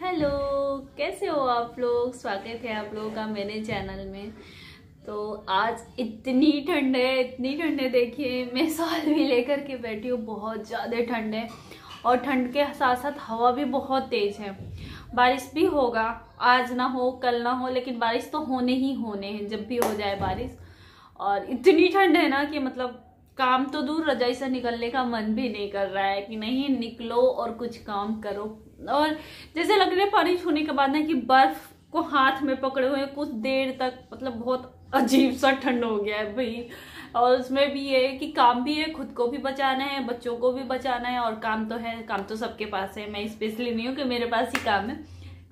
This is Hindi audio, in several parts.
हेलो, कैसे हो आप लोग। स्वागत है आप लोगों का मेरे चैनल में। तो आज इतनी ठंड है, इतनी ठंड है, देखिए मैं शॉल भी लेकर के बैठी हूँ। बहुत ज़्यादा ठंड है और ठंड के साथ साथ हवा भी बहुत तेज़ है। बारिश भी होगा, आज ना हो कल ना हो, लेकिन बारिश तो होने ही होने हैं जब भी हो जाए बारिश। और इतनी ठंड है ना कि मतलब काम तो दूर, रजाई से निकलने का मन भी नहीं कर रहा है कि नहीं निकलो और कुछ काम करो। और जैसे लग रहा है बारिश होने के बाद ना कि बर्फ को हाथ में पकड़े हुए कुछ देर तक, मतलब बहुत अजीब सा ठंड हो गया है भाई। और उसमें भी ये है कि काम भी है, खुद को भी बचाना है, बच्चों को भी बचाना है। और काम तो है, काम तो सबके पास है, मैं स्पेशली नहीं हूँ कि मेरे पास ही काम है,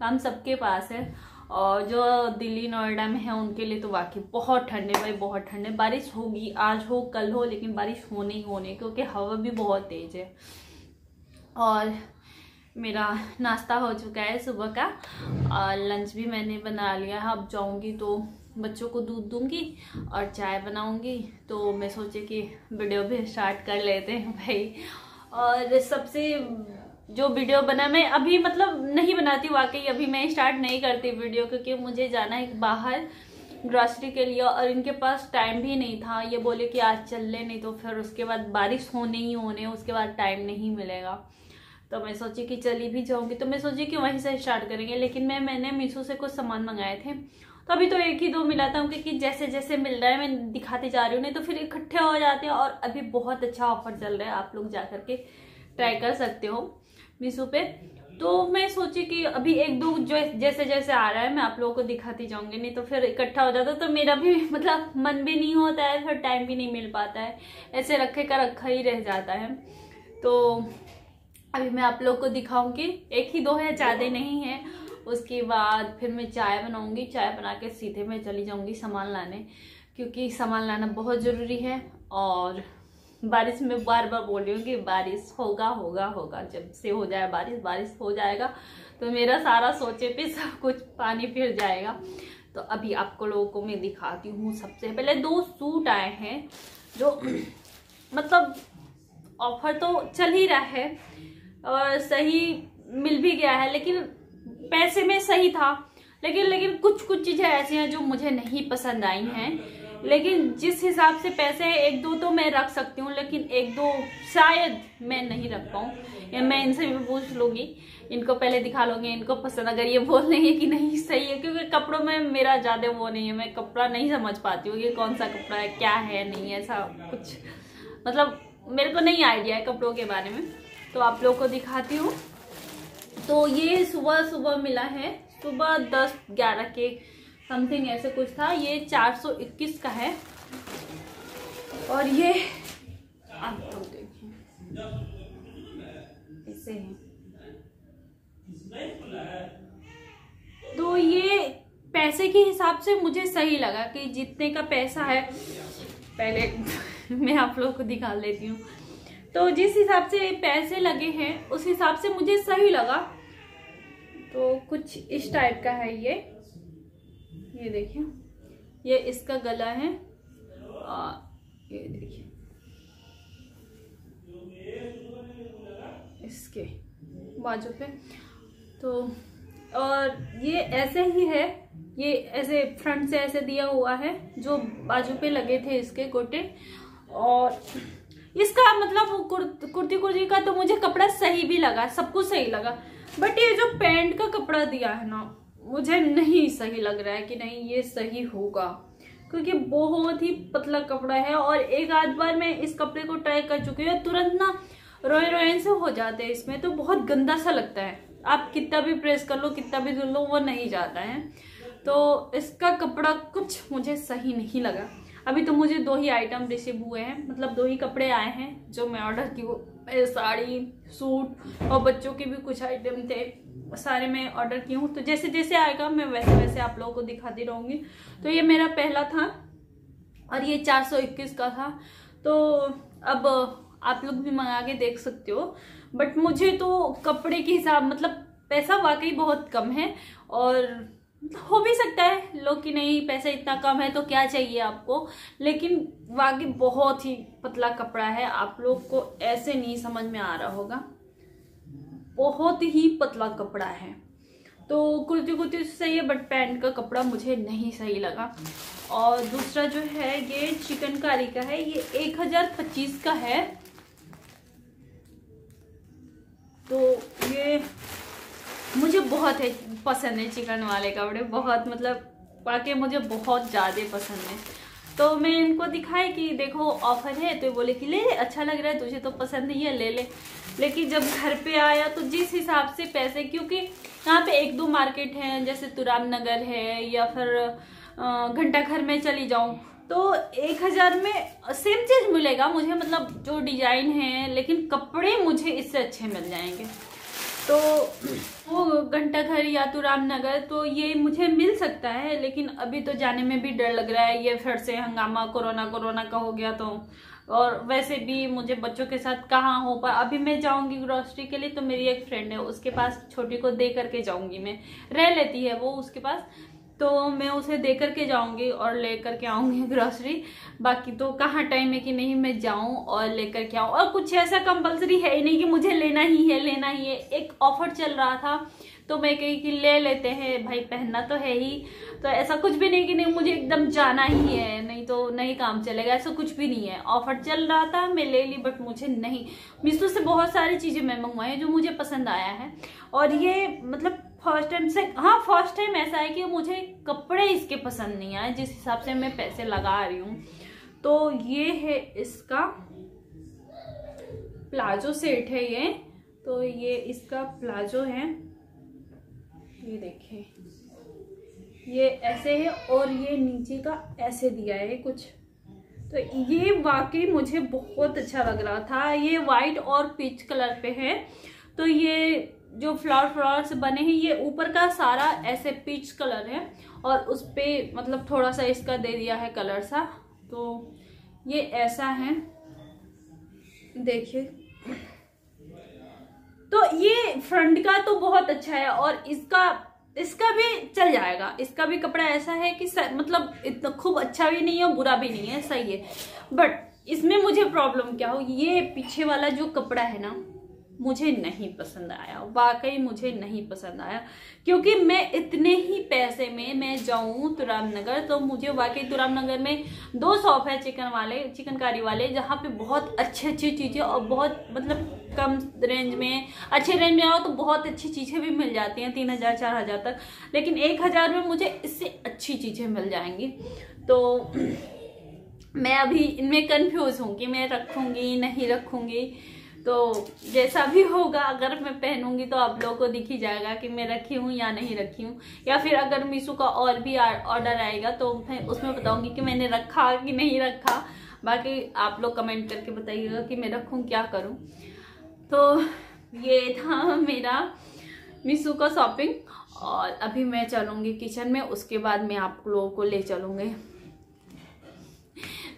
काम सबके पास है। और जो दिल्ली नोएडा में है उनके लिए तो वाकई बहुत ठंड है भाई, बहुत ठंड है। बारिश होगी, आज हो कल हो, लेकिन बारिश होने ही होने, क्योंकि हवा भी बहुत तेज है। और मेरा नाश्ता हो चुका है सुबह का और लंच भी मैंने बना लिया है। अब जाऊंगी तो बच्चों को दूध दूंगी और चाय बनाऊंगी। तो मैं सोचे कि वीडियो भी स्टार्ट कर लेते हैं भाई। और सबसे जो वीडियो बना, मैं अभी मतलब नहीं बनाती वाकई, अभी मैं स्टार्ट नहीं करती वीडियो, क्योंकि मुझे जाना है बाहर ग्रॉसरी के लिए और इनके पास टाइम भी नहीं था। ये बोले कि आज चल ले, नहीं तो फिर उसके बाद बारिश होने ही होने, उसके बाद टाइम नहीं मिलेगा। तो मैं सोची कि चली भी जाऊंगी, तो मैं सोची कि वहीं से स्टार्ट करेंगे। लेकिन मैंने मीशो से कुछ सामान मंगाए थे, तो अभी तो एक ही दो मिला था, क्योंकि जैसे जैसे मिल रहा है मैं दिखाती जा रही हूँ, नहीं तो फिर इकट्ठे हो जाते हैं। और अभी बहुत अच्छा ऑफर चल रहा है, आप लोग जा करके ट्राई कर सकते हो मीशो पे। तो मैं सोची कि अभी एक दो जो जैसे जैसे आ रहा है मैं आप लोगों को दिखाती जाऊंगी, नहीं तो फिर इकट्ठा हो जाता तो मेरा भी मतलब मन भी नहीं होता है, फिर टाइम भी नहीं मिल पाता है, ऐसे रखे का रखा ही रह जाता है। तो अभी मैं आप लोग को दिखाऊंगी, एक ही दो है, ज़्यादा नहीं है। उसके बाद फिर मैं चाय बनाऊंगी, चाय बना के सीधे मैं चली जाऊंगी सामान लाने, क्योंकि सामान लाना बहुत ज़रूरी है। और बारिश में बार बार बोल रही हूँ कि बारिश होगा होगा होगा, जब से हो जाए बारिश, बारिश हो जाएगा तो मेरा सारा सोचे पे सब कुछ पानी फिर जाएगा। तो अभी आपको लोगों को मैं दिखाती हूँ। सबसे पहले दो सूट आए हैं जो मतलब ऑफर तो चल ही रहा है और सही मिल भी गया है, लेकिन पैसे में सही था। लेकिन कुछ कुछ चीजें ऐसी हैं जो मुझे नहीं पसंद आई हैं। लेकिन जिस हिसाब से पैसे हैं, एक दो तो मैं रख सकती हूँ, लेकिन एक दो शायद मैं नहीं रख पाऊँ, या मैं इनसे भी पूछ लूंगी, इनको पहले दिखा लूंगी, इनको पसंद अगर ये बोल देंगे कि नहीं सही है, क्योंकि कपड़ों में मेरा ज्यादा वो नहीं है, मैं कपड़ा नहीं समझ पाती हूँ ये कौन सा कपड़ा है, क्या है, नहीं ऐसा कुछ, मतलब मेरे को नहीं आइडिया है कपड़ों के बारे में। तो आप लोग को दिखाती हूँ। तो ये सुबह सुबह मिला है, सुबह 10-11 के समथिंग ऐसे कुछ था। ये 421 का है। और ये आप लोग देखिए ऐसे है। तो ये पैसे के हिसाब से मुझे सही लगा कि जितने का पैसा है, पहले मैं आप लोगों को दिखा लेती हूँ। तो जिस हिसाब से पैसे लगे हैं उस हिसाब से मुझे सही लगा। तो कुछ इस टाइप का है ये देखिए, ये इसका गला है, ये देखिए इसके बाजू पे। तो और ये ऐसे ही है, ये ऐसे फ्रंट से ऐसे दिया हुआ है, जो बाजू पे लगे थे इसके गोटे। और इसका मतलब कुर्ती का तो मुझे कपड़ा सही भी लगा, सब कुछ सही लगा। बट ये जो पैंट का कपड़ा दिया है ना, मुझे नहीं सही लग रहा है कि नहीं ये सही होगा, क्योंकि बहुत ही पतला कपड़ा है। और एक आध बार मैं इस कपड़े को ट्राई कर चुकी हूँ, तुरंत ना रोए से हो जाते हैं इसमें, तो बहुत गंदा सा लगता है। आप कितना भी प्रेस कर लो, कितना भी धुल लो, वो नहीं जाता है। तो इसका कपड़ा कुछ मुझे सही नहीं लगा। अभी तो मुझे 2 ही आइटम रिसीव हुए हैं, मतलब 2 ही कपड़े आए हैं जो मैं ऑर्डर की, वो साड़ी, सूट और बच्चों के भी कुछ आइटम थे, सारे मैं ऑर्डर की हूँ। तो जैसे जैसे आएगा मैं वैसे वैसे आप लोगों को दिखाती रहूंगी। तो ये मेरा पहला था और ये 421 का था। तो अब आप लोग भी मंगा के देख सकते हो। बट मुझे तो कपड़े के हिसाब, मतलब पैसा वाकई बहुत कम है। और हो भी सकता है लोग कि नहीं पैसा इतना कम है तो क्या चाहिए आपको, लेकिन वाकई बहुत ही पतला कपड़ा है। आप लोग को ऐसे नहीं समझ में आ रहा होगा, बहुत ही पतला कपड़ा है। तो कुर्ती कुर्ती सही है, बट पैंट का कपड़ा मुझे नहीं सही लगा। और दूसरा जो है ये चिकनकारी का है, ये 1025 का है। तो ये मुझे बहुत है पसंद है, चिकन वाले कपड़े बहुत, मतलब वाकई मुझे बहुत ज़्यादा पसंद है। तो मैं इनको दिखाई कि देखो ऑफर है, तो बोले कि ले ले, अच्छा लग रहा है, तुझे तो पसंद नहीं है ले ले। लेकिन जब घर पे आया तो जिस हिसाब से पैसे, क्योंकि यहाँ पे 1-2 मार्केट हैं, जैसे तुराम नगर है या फिर घंटा घर में चली जाऊँ, तो 1000 में सेम चीज मिलेगा मुझे, मतलब जो डिजाइन है, लेकिन कपड़े मुझे इससे अच्छे मिल जाएंगे। तो वो घंटा घर या तो रामनगर, तो ये मुझे मिल सकता है, लेकिन अभी तो जाने में भी डर लग रहा है, ये फिर से हंगामा कोरोना का हो गया तो। और वैसे भी मुझे बच्चों के साथ कहाँ हो पा, अभी मैं जाऊंगी ग्रोसरी के लिए, तो मेरी एक फ्रेंड है, उसके पास छोटी को दे करके जाऊंगी, मैं रह लेती है वो उसके पास, तो मैं उसे दे करके जाऊंगी और ले करके आऊंगी ग्रोसरी। बाकी तो कहाँ टाइम है कि नहीं मैं जाऊं और लेकर के आऊं, और कुछ ऐसा कंपलसरी है ही नहीं कि मुझे लेना ही है। एक ऑफर चल रहा था तो मैं कही कि ले लेते हैं भाई, पहनना तो है ही, तो ऐसा कुछ भी नहीं कि नहीं मुझे एकदम जाना ही है, नहीं तो नहीं काम चलेगा, ऐसा कुछ भी नहीं है। ऑफर चल रहा था, मैं ले ली, बट मुझे नहीं, मीशो से बहुत सारी चीजें मैं मंगवाई हैं जो मुझे पसंद आया है। और ये मतलब फर्स्ट टाइम ऐसा है कि मुझे कपड़े इसके पसंद नहीं आए जिस हिसाब से मैं पैसे लगा रही हूँ। तो ये है इसका प्लाजो सेट है ये, तो ये इसका प्लाजो है, ये देखिए ये ऐसे है, और ये नीचे का ऐसे दिया है कुछ। तो ये वाकई मुझे बहुत अच्छा लग रहा था। ये वाइट और पीच कलर पे है, तो ये जो फ्लावर्स बने हैं, ये ऊपर का सारा ऐसे पीच कलर है, और उस पे मतलब थोड़ा सा इसका दे दिया है कलर सा, तो ये ऐसा है, देखिए। तो ये फ्रंट का तो बहुत अच्छा है, और इसका भी चल जाएगा, इसका भी कपड़ा ऐसा है कि मतलब इतना खूब अच्छा भी नहीं है और बुरा भी नहीं है, सही है। बट इसमें मुझे प्रॉब्लम क्या हो, ये पीछे वाला जो कपड़ा है ना, मुझे नहीं पसंद आया, वाकई मुझे नहीं पसंद आया। क्योंकि मैं इतने ही पैसे में मैं जाऊं तुरामनगर, तो मुझे वाकई तुरामनगर में 2 शॉप है चिकनकारी वाले, जहाँ पे बहुत अच्छी चीजें और बहुत मतलब कम रेंज में, अच्छे रेंज में आओ तो बहुत अच्छी चीजें भी मिल जाती हैं 3000-4000 तक, लेकिन 1000 में मुझे इससे अच्छी चीजें मिल जाएंगी। तो मैं अभी इनमें कंफ्यूज हूँ कि मैं रखूंगी नहीं रखूंगी। तो जैसा भी होगा, अगर मैं पहनूंगी तो आप लोगों को दिख ही जाएगा कि मैं रखी हूँ या नहीं रखी हूँ, या फिर अगर मीशो का और भी ऑर्डर आएगा तो मैं उसमें बताऊंगी कि मैंने रखा कि नहीं रखा। बाकी आप लोग कमेंट करके बताइएगा कि मैं रखूँ क्या करूँ। तो ये था मेरा मीशो का शॉपिंग, और अभी मैं चलूँगी किचन में, उसके बाद मैं आप लोगों को ले चलूँगी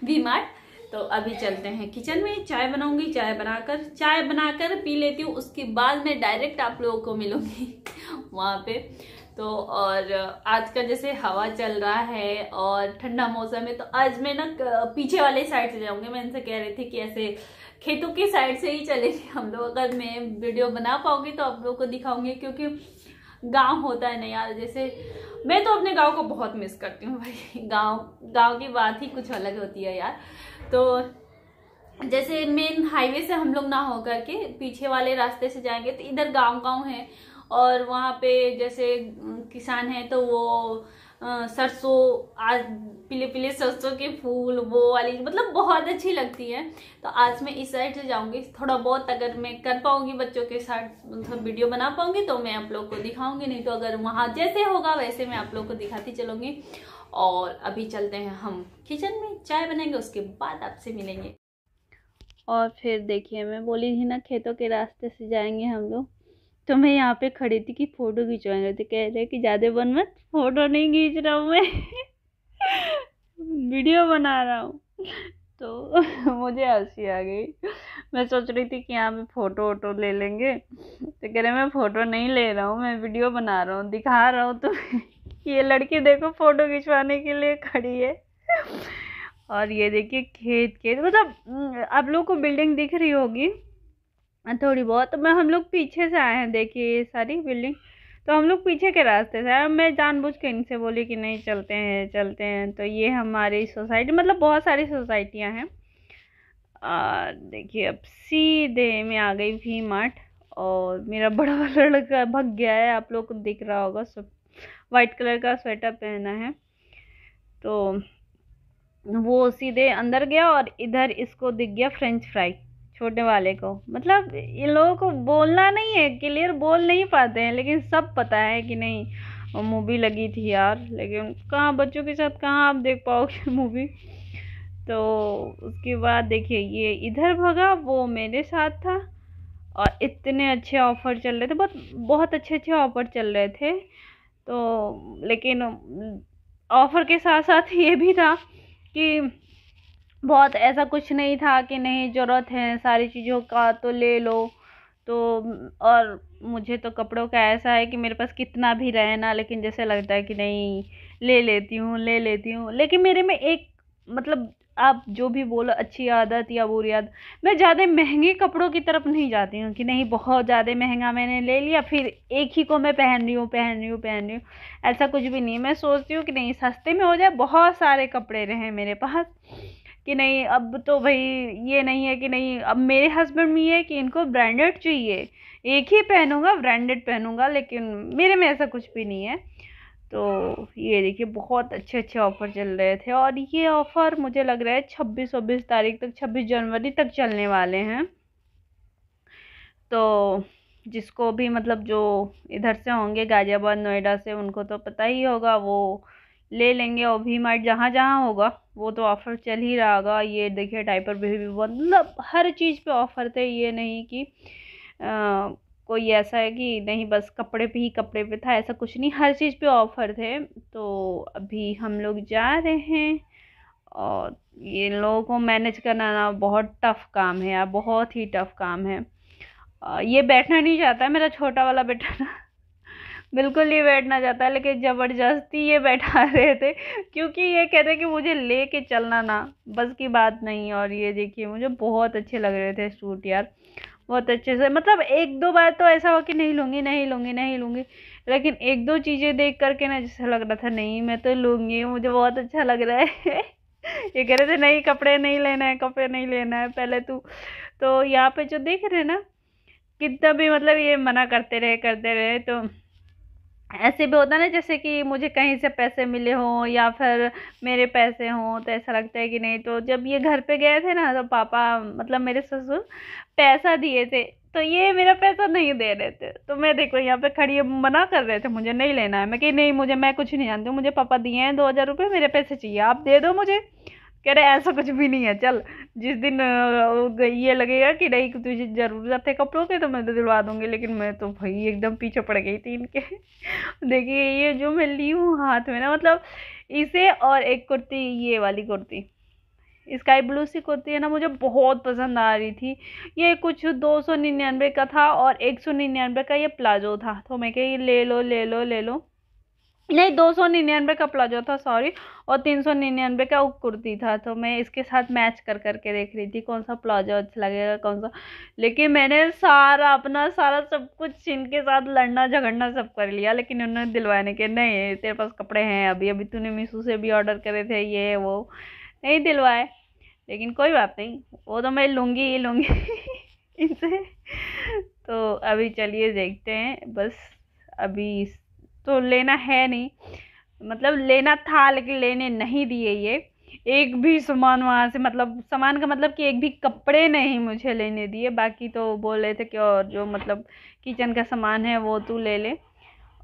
वी-मार्ट। तो अभी चलते हैं किचन में, चाय बनाऊंगी, चाय बनाकर पी लेती हूँ, उसके बाद मैं डायरेक्ट आप लोगों को मिलूंगी वहाँ पे। तो और आज का जैसे हवा चल रहा है और ठंडा मौसम है, तो आज मैं ना पीछे वाले साइड से जाऊंगी। मैं इनसे कह रही थी कि ऐसे खेतों की साइड से ही चलेंगे हम लोग, अगर मैं वीडियो बना पाऊंगी तो आप लोगों को दिखाऊंगी, क्योंकि गांव होता है ना यार, जैसे मैं तो अपने गांव को बहुत मिस करती हूँ भाई। गांव की बात ही कुछ अलग होती है यार। तो जैसे मेन हाईवे से हम लोग ना होकर के पीछे वाले रास्ते से जाएंगे तो इधर गांव है, और वहाँ पे जैसे किसान है तो वो सरसों, आज पीले सरसों के फूल, वो वाली मतलब बहुत अच्छी लगती है। तो आज मैं इस साइड से जाऊंगी, थोड़ा बहुत अगर मैं कर पाऊंगी बच्चों के साथ मतलब वीडियो बना पाऊंगी तो मैं आप लोग को दिखाऊंगी, नहीं तो अगर वहाँ जैसे होगा वैसे मैं आप लोग को दिखाती चलूंगी। और अभी चलते हैं हम किचन में, चाय बनाएंगे, उसके बाद आपसे मिलेंगे। और फिर देखिए, मैं बोली थी ना खेतों के रास्ते से जाएंगे हम लोग, तो मैं यहाँ पे खड़ी थी कि फोटो खिंचवाएंगे, तो कह रहे कि ज़्यादा बन मत, फोटो नहीं खींच रहा हूँ मैं वीडियो बना रहा हूँ। तो मुझे हंसी आ गई। मैं सोच रही थी कि यहाँ पे फोटो वोटो ले लेंगे, तो कह रहे मैं फोटो नहीं ले रहा हूँ, मैं वीडियो बना रहा हूँ, दिखा रहा हूँ। तो ये लड़की देखो फोटो खिंचवाने के लिए खड़ी है। और ये देखिए खेत मतलब आप लोग को बिल्डिंग दिख रही होगी थोड़ी बहुत, तो मैं हम लोग पीछे से आए हैं, देखिए ये सारी बिल्डिंग। तो हम लोग पीछे के रास्ते से, मैं जानबूझ के इनसे बोली कि नहीं चलते हैं चलते हैं। तो ये हमारी सोसाइटी, मतलब बहुत सारी सोसाइटियाँ हैं। देखिए अब सीधे में आ गई वी मार्ट, और मेरा बड़ा वाला लड़का भाग गया है, आप लोग को दिख रहा होगा, सब वाइट कलर का स्वेटर पहना है। तो वो सीधे अंदर गया और इधर इसको दिख गया फ्रेंच फ्राई, छोटे वाले को। मतलब इन लोगों को बोलना नहीं है, क्लियर बोल नहीं पाते हैं, लेकिन सब पता है कि नहीं। वो मूवी लगी थी यार, लेकिन कहाँ बच्चों के साथ कहाँ आप देख पाओगे मूवी। तो उसके बाद देखिए ये इधर भागा, वो मेरे साथ था, और इतने अच्छे ऑफर चल रहे थे, बहुत बहुत अच्छे ऑफर चल रहे थे। तो लेकिन ऑफर के साथ साथ ये भी था कि बहुत ऐसा कुछ नहीं था कि नहीं ज़रूरत है सारी चीज़ों का तो ले लो। तो और मुझे तो कपड़ों का ऐसा है कि मेरे पास कितना भी रहे ना, लेकिन जैसे लगता है कि नहीं ले लेती हूँ। लेकिन मेरे में एक, मतलब आप जो भी बोलो अच्छी आदत या बुरी आदत, मैं ज़्यादा महंगे कपड़ों की तरफ नहीं जाती हूँ कि नहीं बहुत ज़्यादा महंगा मैंने ले लिया फिर एक ही को मैं पहन रही हूँ। ऐसा कुछ भी नहीं। मैं सोचती हूँ कि नहीं सस्ते में हो जाए, बहुत सारे कपड़े रहे मेरे पास, कि नहीं अब तो भाई ये नहीं है कि नहीं। अब मेरे हस्बैंड में ये है कि इनको ब्रांडेड चाहिए, एक ही पहनूंगा ब्रांडेड पहनूंगा, लेकिन मेरे में ऐसा कुछ भी नहीं है। तो ये देखिए बहुत अच्छे ऑफ़र चल रहे थे, और ये ऑफ़र मुझे लग रहा है 26 तारीख तक, 26 जनवरी तक चलने वाले हैं। तो जिसको भी मतलब जो इधर से होंगे गाज़ियाबाद नोएडा से, उनको तो पता ही होगा, वो ले लेंगे। और वी मार्ट जहाँ जहाँ होगा वो तो ऑफ़र चल ही रहा होगा। ये देखिए डायपर पे भी मतलब हर चीज़ पे ऑफ़र थे, ये नहीं कि कोई ऐसा है कि नहीं बस कपड़े पे था, ऐसा कुछ नहीं, हर चीज़ पे ऑफ़र थे। तो अभी हम लोग जा रहे हैं, और ये लोगों को मैनेज करना ना बहुत टफ़ काम है यार, बहुत ही टफ़ काम है। ये बैठना नहीं चाहता है मेरा छोटा वाला बेटा ना, बिल्कुल नहीं बैठना चाहता है, लेकिन ज़बरदस्ती ये बैठा रहे थे, क्योंकि ये कहते कि मुझे लेके चलना ना बस की बात नहीं। और ये देखिए मुझे बहुत अच्छे लग रहे थे सूट यार, बहुत अच्छे से। मतलब एक दो बार तो ऐसा हुआ कि नहीं लूँगी, लेकिन एक दो चीज़ें देख करके ना जैसा लग रहा था नहीं मैं तो लूँगी, मुझे बहुत अच्छा लग रहा है। ये कह रहे थे नहीं कपड़े नहीं लेना है पहले तू। तो यहाँ पे जो देख रहे हैं ना, कितना भी मतलब ये मना करते रहे, तो ऐसे भी होता है ना जैसे कि मुझे कहीं से पैसे मिले हों या फिर मेरे पैसे हों, तो ऐसा लगता है कि नहीं। तो जब ये घर पे गए थे ना, तो पापा मतलब मेरे ससुर पैसा दिए थे, तो ये मेरा पैसा नहीं दे रहे थे। तो मैं देखो यहाँ पे खड़ी मना कर रहे थे मुझे नहीं लेना है। मैं कि नहीं मैं कुछ नहीं जानती हूँ, मुझे पापा दिए हैं 2000 रुपये, मेरे पैसे चाहिए, आप दे दो मुझे। कह रहे ऐसा कुछ भी नहीं है, चल जिस दिन ये लगेगा कि नहीं तुझे ज़रूरत है कपड़ों की तो मैं तो दिलवा दूँगी। लेकिन मैं तो भाई एकदम पीछे पड़ गई थी इनके। देखिए ये जो मैं ली हूँ हाथ में ना, मतलब इसे और एक कुर्ती, ये वाली कुर्ती स्काई ब्लू सी कुर्ती है ना, मुझे बहुत पसंद आ रही थी। ये कुछ 299 का था और 199 का ये प्लाजो था। तो मैं कही ले लो, नहीं 299 का प्लाजो था सॉरी, और 399 का वो कुर्ती था। तो मैं इसके साथ मैच कर करके देख रही थी कौन सा प्लाजो अच्छा लगेगा कौन सा। लेकिन मैंने अपना सारा सब कुछ इनके साथ लड़ना झगड़ना सब कर लिया, लेकिन उन्होंने दिलवाने के नहीं तेरे पास कपड़े हैं अभी तूने मीशो से भी ऑर्डर करे थे, ये वो नहीं दिलवाए। लेकिन कोई बात नहीं, वो तो मैं लूँगी ही लूँगी इनसे। तो अभी चलिए देखते हैं, बस अभी तो लेना है नहीं, मतलब लेना था लेकिन लेने नहीं दिए ये एक भी सामान वहाँ से, मतलब सामान का मतलब कि एक भी कपड़े नहीं मुझे लेने दिए। बाकी तो बोल रहे थे कि और जो मतलब किचन का सामान है वो तू ले ले।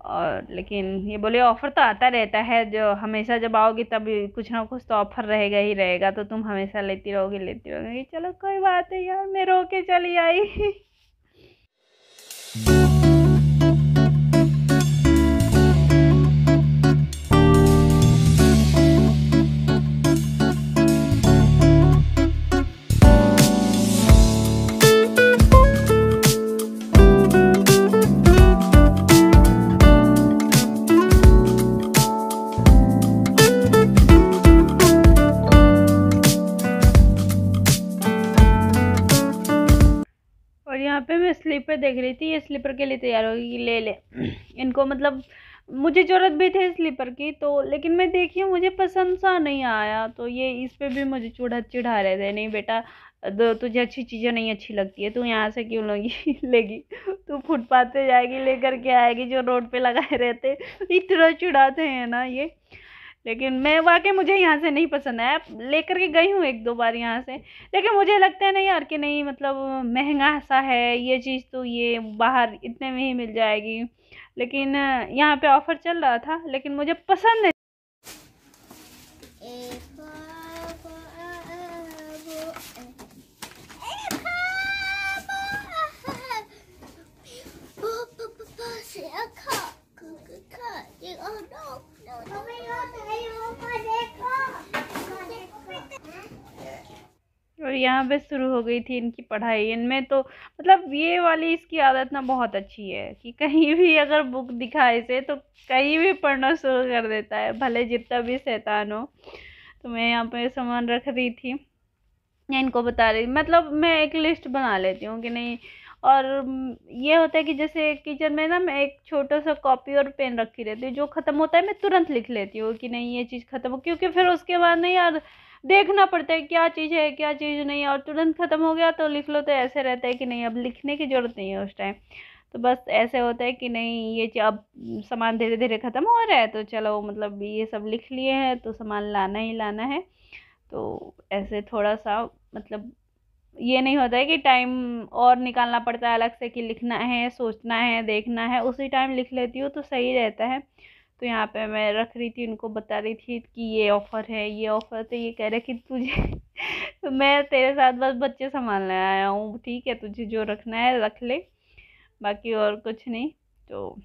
और लेकिन ये बोले ऑफ़र तो आता रहता है, जो हमेशा जब आओगी तब कुछ ना कुछ तो ऑफ़र रहेगा ही रहेगा, तो तुम हमेशा लेती रहोगी। चलो कोई बात है यार, मैं रो के चली आई। यहाँ पे मैं स्लीपर पे देख रही थी, ये स्लीपर के लिए तैयार होगी कि ले ले इनको, मतलब मुझे ज़रूरत भी थी स्लीपर की, तो लेकिन मैं देखी मुझे पसंद सा नहीं आया, तो ये इस पे भी मुझे चिढ़ा रहे थे, नहीं बेटा तुझे अच्छी चीज़ें नहीं अच्छी लगती है, तू यहाँ से क्यों लेगी लेगी, तू फुटपाथ पे जाएगी लेकर के आएगी, जो रोड पे लगाए रहते इतना चिढ़ाते हैं ना ये। लेकिन मैं वाकई मुझे यहाँ से नहीं पसंद आया, लेकर के गई हूँ 1-2 बार यहाँ से, लेकिन मुझे लगता है नहीं यार कि नहीं, मतलब महंगा सा है ये चीज़, तो ये बाहर इतने में ही मिल जाएगी, लेकिन यहाँ पे ऑफर चल रहा था, लेकिन मुझे पसंद नहीं। और यहाँ पे शुरू हो गई थी इनकी पढ़ाई। इनमें तो मतलब ये वाली इसकी आदत ना बहुत अच्छी है कि कहीं भी अगर बुक दिखाए से तो कहीं भी पढ़ना शुरू कर देता है, भले जितना भी शैतान हो। तो मैं यहाँ पे सामान रख रही थी या इनको बता रही, मतलब मैं एक लिस्ट बना लेती हूँ कि नहीं। और ये होता है कि जैसे किचन में ना मैं एक छोटा सा कॉपी और पेन रखी रहती हूँ, जो ख़त्म होता है मैं तुरंत लिख लेती हूँ कि नहीं ये चीज़ ख़त्म हो, क्योंकि फिर उसके बाद नहीं यार देखना पड़ता है क्या चीज़ है क्या चीज़ नहीं है, और तुरंत ख़त्म हो गया तो लिख लो, तो ऐसे रहता है कि नहीं अब लिखने की ज़रूरत नहीं है उस टाइम। तो बस ऐसे होता है कि नहीं ये अब सामान धीरे धीरे ख़त्म हो रहा है, तो चलो मतलब ये सब लिख लिए हैं तो सामान लाना ही लाना है। तो ऐसे थोड़ा सा मतलब ये नहीं होता है कि टाइम और निकालना पड़ता है अलग से कि लिखना है सोचना है देखना है, उसी टाइम लिख लेती हूँ तो सही रहता है। तो यहाँ पे मैं रख रही थी, उनको बता रही थी कि ये ऑफ़र है ये ऑफ़र, तो ये कह रहे कि तुझे तो मैं तेरे साथ बस बच्चे संभालने आया हूँ, ठीक है तुझे जो रखना है रख ले, बाकी और कुछ नहीं। तो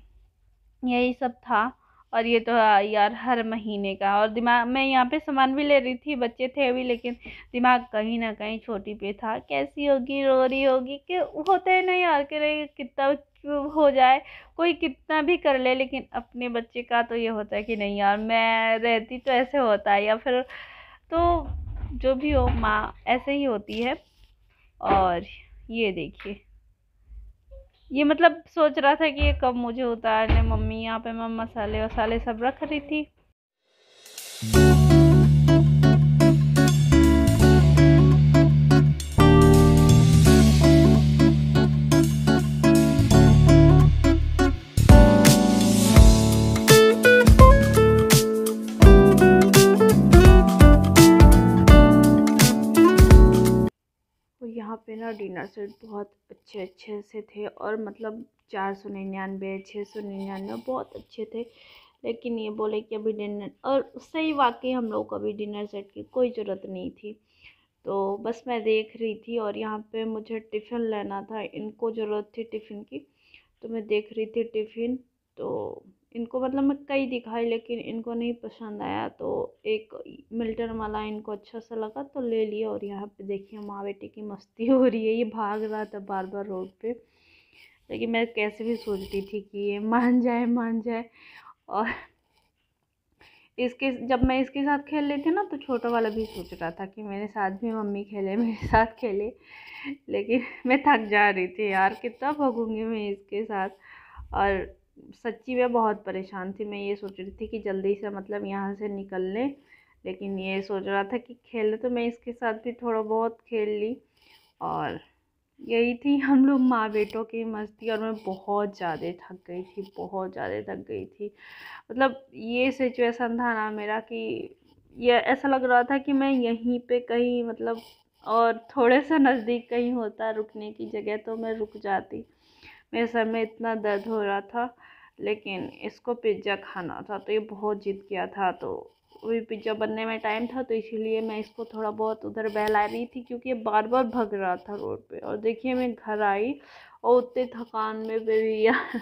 यही सब था। और ये तो यार हर महीने का, और दिमाग मैं यहाँ पे सामान भी ले रही थी, बच्चे थे भी, लेकिन दिमाग कहीं ना कहीं छोटी पे था, कैसी होगी रो रही होगी, कि होते हैं ना यार कि रे कितना हो जाए कोई कितना भी कर ले, लेकिन अपने बच्चे का तो ये होता है कि नहीं यार मैं रहती तो ऐसे होता है, या फिर तो जो भी हो माँ ऐसे ही होती है। और ये देखिए ये मतलब सोच रहा था कि ये कब मुझे उतारने, मम्मी यहाँ पे मैं मसाले वसाले सब रख रही थी। यहाँ पे ना डिनर सेट बहुत अच्छे अच्छे से थे, और मतलब 499 699 बहुत अच्छे थे, लेकिन ये बोले कि अभी डिनर, और सही वाकई हम लोग को अभी डिनर सेट की कोई ज़रूरत नहीं थी। तो बस मैं देख रही थी, और यहाँ पे मुझे टिफ़िन लेना था, इनको ज़रूरत थी टिफ़िन की, तो मैं देख रही थी टिफ़िन। तो इनको मतलब मैं कई दिखाई लेकिन इनको नहीं पसंद आया, तो एक मिल्टन वाला इनको अच्छा सा लगा तो ले लिया। और यहाँ पे देखिए माँ बेटे की मस्ती हो रही है, ये भाग रहा था बार बार रोड पे, लेकिन मैं कैसे भी सोच रही थी कि ये मान जाए मान जाए। और इसके जब मैं इसके साथ खेल रही थी ना, तो छोटा वाला भी सोच रहा था कि मेरे साथ भी मम्मी खेले मेरे साथ खेले, लेकिन मैं थक जा रही थी यार, कितना भगूंगी मैं इसके साथ। और सच्ची में बहुत परेशान थी, मैं ये सोच रही थी कि जल्दी से मतलब यहाँ से निकल लें, लेकिन ये सोच रहा था कि खेले, तो मैं इसके साथ भी थोड़ा बहुत खेल ली। और यही थी हम लोग माँ बेटों की मस्ती, और मैं बहुत ज़्यादा थक गई थी, बहुत ज़्यादा थक गई थी। मतलब ये सिचुएशन था ना मेरा कि ये ऐसा लग रहा था कि मैं यहीं पे कहीं मतलब, और थोड़े से नज़दीक कहीं होता रुकने की जगह तो मैं रुक जाती, मेरे सर में इतना दर्द हो रहा था। लेकिन इसको पिज़्ज़ा खाना था, तो ये बहुत जिद किया था, तो वही पिज़्ज़ा बनने में टाइम था, तो इसीलिए मैं इसको थोड़ा बहुत उधर बहला रही थी, क्योंकि ये बार बार भग रहा था रोड पे। और देखिए मैं घर आई और उतने थकान में भी यार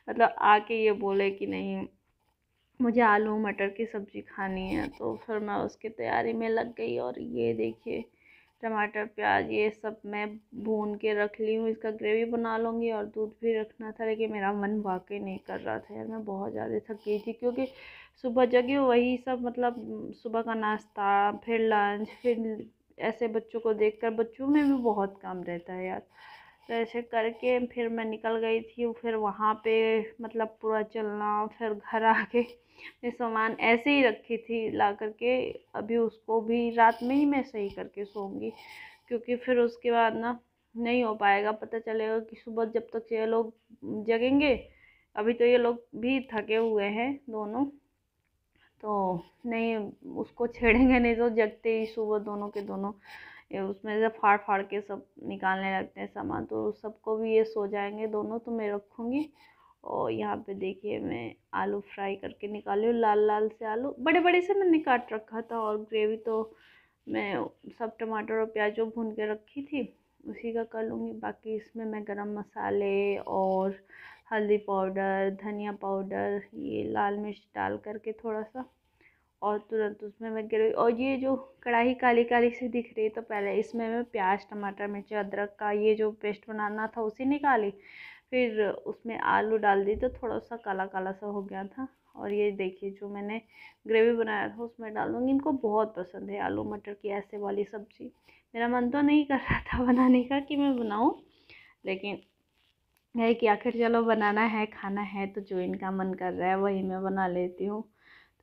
मतलब आके ये बोले कि नहीं मुझे आलू मटर की सब्ज़ी खानी है, तो फिर मैं उसकी तैयारी में लग गई। और ये देखिए टमाटर प्याज ये सब मैं भून के रख ली हूँ, इसका ग्रेवी बना लूँगी, और दूध भी रखना था, लेकिन मेरा मन वाकई नहीं कर रहा था यार, मैं बहुत ज़्यादा थक गई थी, क्योंकि सुबह जगी वही सब मतलब सुबह का नाश्ता फिर लंच फिर ऐसे बच्चों को देखकर, बच्चों में भी बहुत काम रहता है यार। तो ऐसे करके फिर मैं निकल गई थी। फिर वहाँ पे मतलब पूरा चलना, फिर घर आके मैं सामान ऐसे ही रखी थी ला करके, अभी उसको भी रात में ही मैं सही करके सोऊंगी, क्योंकि फिर उसके बाद ना नहीं हो पाएगा। पता चलेगा कि सुबह जब तक ये लोग जगेंगे, अभी तो ये लोग भी थके हुए हैं दोनों, तो नहीं उसको छेड़ेंगे नहीं तो जगते ही सुबह दोनों के दोनों उसमें से फाड़ फाड़ के सब निकालने लगते हैं सामान, तो सबको भी ये सो जाएंगे दोनों, तो मैं रखूँगी। और यहाँ पे देखिए मैं आलू फ्राई करके निकाली हूँ, लाल लाल से आलू बड़े बड़े से मैंने काट रखा था। और ग्रेवी तो मैं सब टमाटर और प्याज जो भून के रखी थी उसी का कर लूँगी। बाकी इसमें मैं गरम मसाले और हल्दी पाउडर, धनिया पाउडर, ये लाल मिर्च डाल करके थोड़ा सा, और तुरंत उसमें मैं ग्रेवी, और ये जो कढ़ाई काली काली सी दिख रही है, तो पहले इसमें मैं प्याज टमाटर मिर्च अदरक का ये जो पेस्ट बनाना था उसी निकाली, फिर उसमें आलू डाल दी तो थोड़ा सा काला काला सा हो गया था। और ये देखिए जो मैंने ग्रेवी बनाया था उसमें डाल दूँगी। इनको बहुत पसंद है आलू मटर की ऐसे वाली सब्ज़ी। मेरा मन तो नहीं कर रहा था बनाने का कि मैं बनाऊँ, लेकिन है कि आखिर चलो बनाना है, खाना है, तो जो इनका मन कर रहा है वही मैं बना लेती हूँ।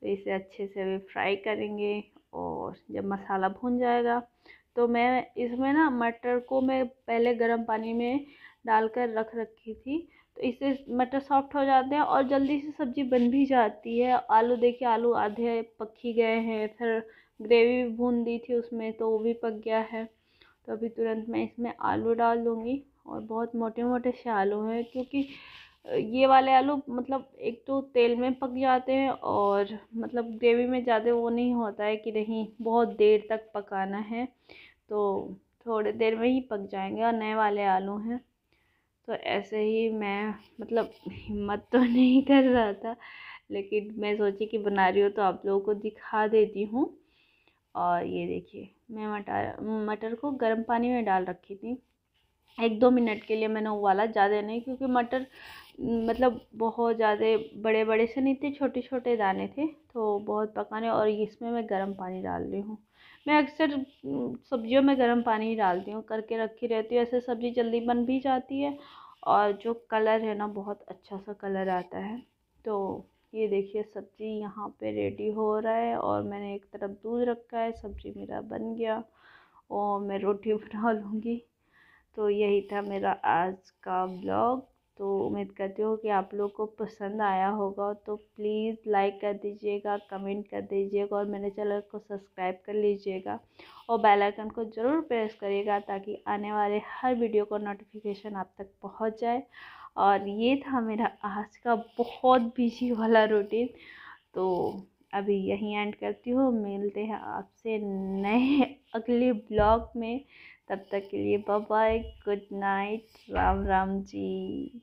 तो इसे अच्छे से भी फ्राई करेंगे, और जब मसाला भून जाएगा तो मैं इसमें ना मटर को मैं पहले गर्म पानी में डालकर रख रखी थी, तो इससे मटर सॉफ्ट हो जाते हैं और जल्दी से सब्ज़ी बन भी जाती है। आलू देखिए, आलू आधे पक ही गए हैं, फिर ग्रेवी भी भून दी थी उसमें तो वो भी पक गया है। तो अभी तुरंत मैं इसमें आलू डाल दूँगी, और बहुत मोटे मोटे से आलू हैं, क्योंकि ये वाले आलू मतलब एक तो तेल में पक जाते हैं, और मतलब ग्रेवी में ज़्यादा वो नहीं होता है कि नहीं बहुत देर तक पकाना है, तो थोड़ी देर में ही पक जाएंगे। और नए वाले आलू हैं, तो ऐसे ही मैं मतलब हिम्मत तो नहीं कर रहा था, लेकिन मैं सोची कि बना रही हूँ तो आप लोगों को दिखा देती हूँ। और ये देखिए मैं मटर को गर्म पानी में डाल रखी थी, 1-2 मिनट के लिए मैंने उबाला, ज़्यादा नहीं, क्योंकि मटर मतलब बहुत ज़्यादा बड़े बड़े से नहीं थे, छोटे छोटे दाने थे, तो बहुत पकाने। और इसमें मैं गर्म पानी डाल रही हूँ। मैं अक्सर सब्जियों में गर्म पानी ही डालती हूँ, करके रखी रहती हूँ, ऐसे सब्ज़ी जल्दी बन भी जाती है, और जो कलर है ना बहुत अच्छा सा कलर आता है। तो ये देखिए सब्ज़ी यहाँ पे रेडी हो रहा है, और मैंने एक तरफ दूध रखा है, सब्ज़ी मेरा बन गया, और मैं रोटी बना लूँगी। तो यही था मेरा आज का ब्लॉग। तो उम्मीद करती हूँ कि आप लोग को पसंद आया होगा, तो प्लीज़ लाइक कर दीजिएगा, कमेंट कर दीजिएगा, और मेरे चैनल को सब्सक्राइब कर लीजिएगा, और बेल आइकन को ज़रूर प्रेस करिएगा, ताकि आने वाले हर वीडियो को नोटिफिकेशन आप तक पहुँच जाए। और ये था मेरा आज का बहुत बिजी वाला रूटीन। तो अभी यहीं एंड करती हूँ, मिलते हैं आपसे नए अगले ब्लॉग में। तब तक के लिए bye bye, good night, Ram Ram जी।